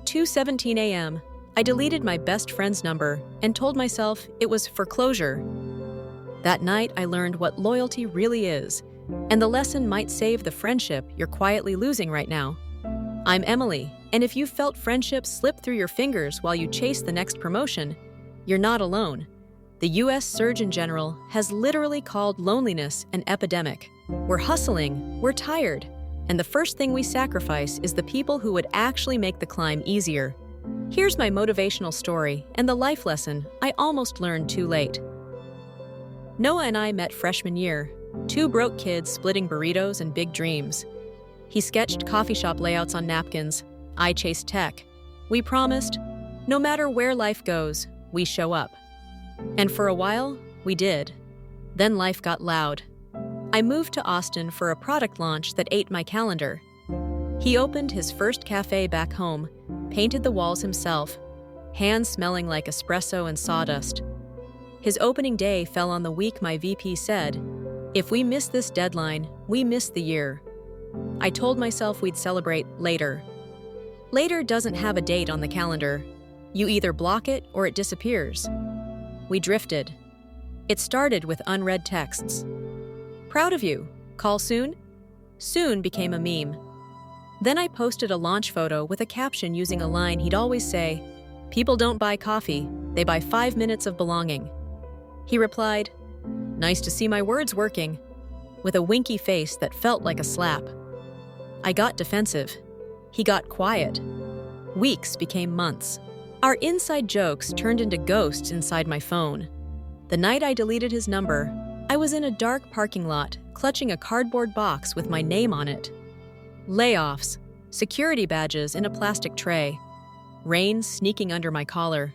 2:17 a.m., I deleted my best friend's number and told myself it was for closure. That night, I learned what loyalty really is, and the lesson might save the friendship you're quietly losing right now. I'm Emily, and if you felt friendships slip through your fingers while you chase the next promotion, you're not alone. The U.S. Surgeon General has literally called loneliness an epidemic. We're hustling, we're tired, and the first thing we sacrifice is the people who would actually make the climb easier. Here's my motivational story and the life lesson I almost learned too late. Noah and I met freshman year, two broke kids splitting burritos and big dreams. He sketched coffee shop layouts on napkins. I chased tech. We promised, no matter where life goes, we show up. And for a while, we did. Then life got loud. I moved to Austin for a product launch that ate my calendar. He opened his first cafe back home, painted the walls himself, hands smelling like espresso and sawdust. His opening day fell on the week my VP said, "If we miss this deadline, we miss the year." I told myself we'd celebrate later. Later doesn't have a date on the calendar. You either block it or it disappears. We drifted. It started with unread texts. "Proud of you. Call soon?" Soon became a meme. Then I posted a launch photo with a caption using a line he'd always say, "People don't buy coffee, they buy 5 minutes of belonging." He replied, "Nice to see my words working," with a winky face that felt like a slap. I got defensive. He got quiet. Weeks became months. Our inside jokes turned into ghosts inside my phone. The night I deleted his number, I was in a dark parking lot, clutching a cardboard box with my name on it. Layoffs, security badges in a plastic tray, rain sneaking under my collar.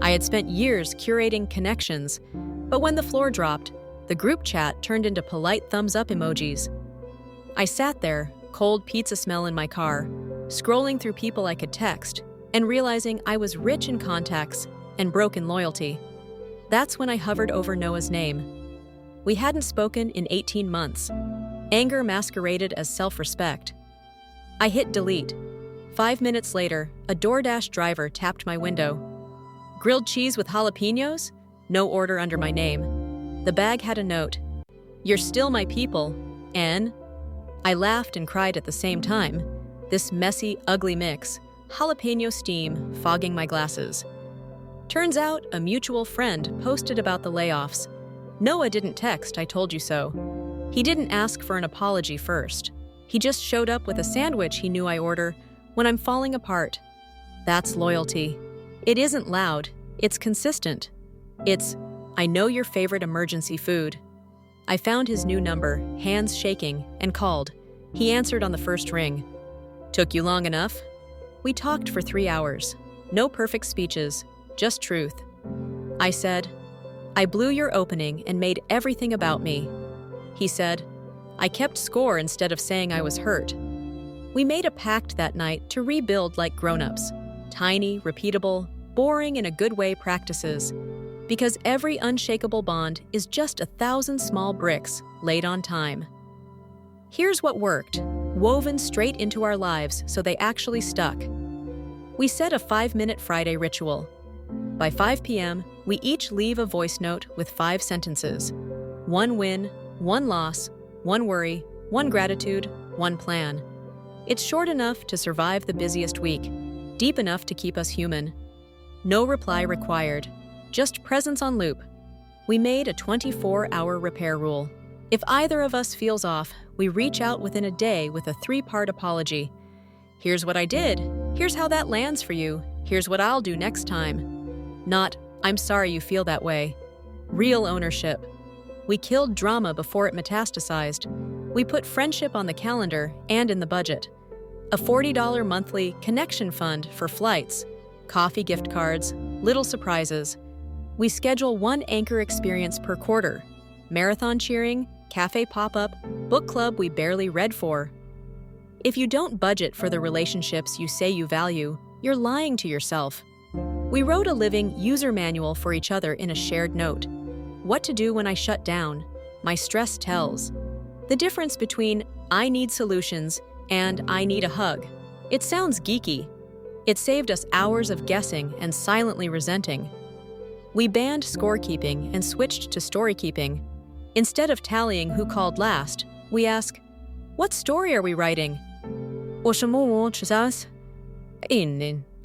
I had spent years curating connections, but when the floor dropped, the group chat turned into polite thumbs-up emojis. I sat there, cold pizza smell in my car, scrolling through people I could text, and realizing I was rich in contacts and broke in loyalty. That's when I hovered over Noah's name. We hadn't spoken in 18 months. Anger masqueraded as self-respect. I hit delete. 5 minutes later, a DoorDash driver tapped my window. "Grilled cheese with jalapenos?" No order under my name. The bag had a note. "You're still my people, N." I laughed and cried at the same time. This messy, ugly mix. Jalapeno steam fogging my glasses. Turns out a mutual friend posted about the layoffs. Noah didn't text, "I told you so." He didn't ask for an apology first. He just showed up with a sandwich he knew I order when I'm falling apart. That's loyalty. It isn't loud, it's consistent. It's, "I know your favorite emergency food." I found his new number, hands shaking, and called. He answered on the first ring. "Took you long enough?" We talked for 3 hours. No perfect speeches, just truth. I said, "I blew your opening and made everything about me." He said, "I kept score instead of saying I was hurt." We made a pact that night to rebuild like grown-ups. Tiny, repeatable, boring in a good way practices. Because every unshakable bond is just 1,000 small bricks laid on time. Here's what worked, woven straight into our lives so they actually stuck. We set a 5-minute Friday ritual. By 5 p.m., we each leave a voice note with 5 sentences. 1 win, 1 loss, 1 worry, 1 gratitude, 1 plan. It's short enough to survive the busiest week, deep enough to keep us human. No reply required, just presence on loop. We made a 24-hour repair rule. If either of us feels off, we reach out within a day with a 3-part apology. Here's what I did. Here's how that lands for you. Here's what I'll do next time. Not, I'm sorry you feel that way. Real ownership. We killed drama before it metastasized. We put friendship on the calendar and in the budget. A $40 monthly connection fund for flights, coffee gift cards, little surprises. We schedule 1 anchor experience per quarter. Marathon cheering, cafe pop-up, book club we barely read for. If you don't budget for the relationships you say you value, you're lying to yourself. We wrote a living user manual for each other in a shared note. What to do when I shut down. My stress tells. The difference between I need solutions and I need a hug. It sounds geeky, It saved us hours of guessing and silently resenting. We banned scorekeeping and switched to storykeeping. Instead of tallying who called last, we ask, "What story are we writing?"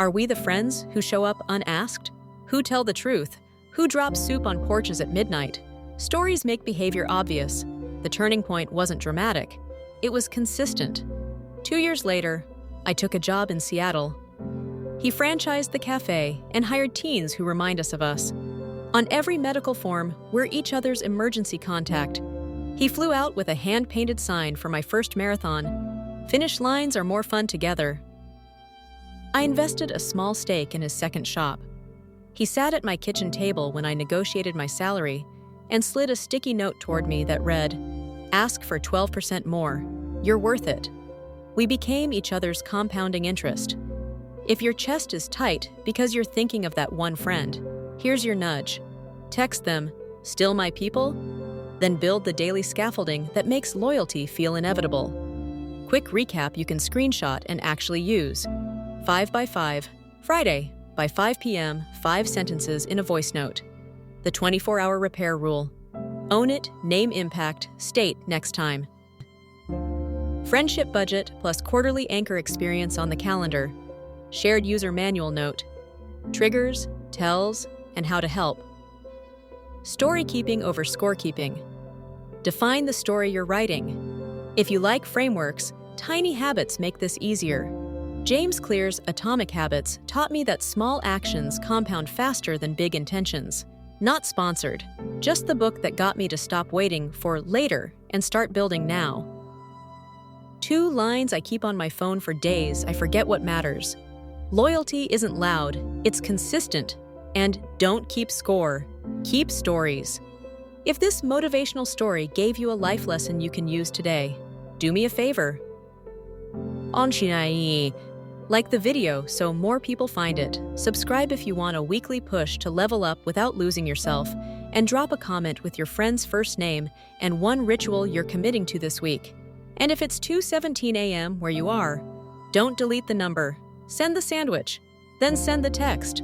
Are we the friends who show up unasked? Who tell the truth? Who drop soup on porches at midnight? Stories make behavior obvious. The turning point wasn't dramatic. It was consistent. 2 years later, I took a job in Seattle. He franchised the cafe and hired teens who remind us of us. On every medical form, we're each other's emergency contact. He flew out with a hand-painted sign for my first marathon. Finish lines are more fun together. I invested a small stake in his second shop. He sat at my kitchen table when I negotiated my salary and slid a sticky note toward me that read, "Ask for 12% more. You're worth it." We became each other's compounding interest. If your chest is tight because you're thinking of that one friend, here's your nudge. Text them, "Still my people?" Then build the daily scaffolding that makes loyalty feel inevitable. Quick recap you can screenshot and actually use. 5 by 5, Friday, by 5 p.m., 5 sentences in a voice note. The 24-hour repair rule. Own it, name impact, state next time. Friendship budget plus quarterly anchor experience on the calendar. Shared user manual note. Triggers, tells, and how to help. Story keeping over scorekeeping. Define the story you're writing. If you like frameworks, tiny habits make this easier. James Clear's Atomic Habits taught me that small actions compound faster than big intentions. Not sponsored, just the book that got me to stop waiting for later and start building now. 2 lines I keep on my phone for days I forget what matters. Loyalty isn't loud, it's consistent. And don't keep score, keep stories. If this motivational story gave you a life lesson you can use today, do me a favor. Like the video so more people find it, subscribe if you want a weekly push to level up without losing yourself, and drop a comment with your friend's first name and one ritual you're committing to this week. And if it's 2:17 a.m. where you are, don't delete the number. Send the sandwich, then send the text.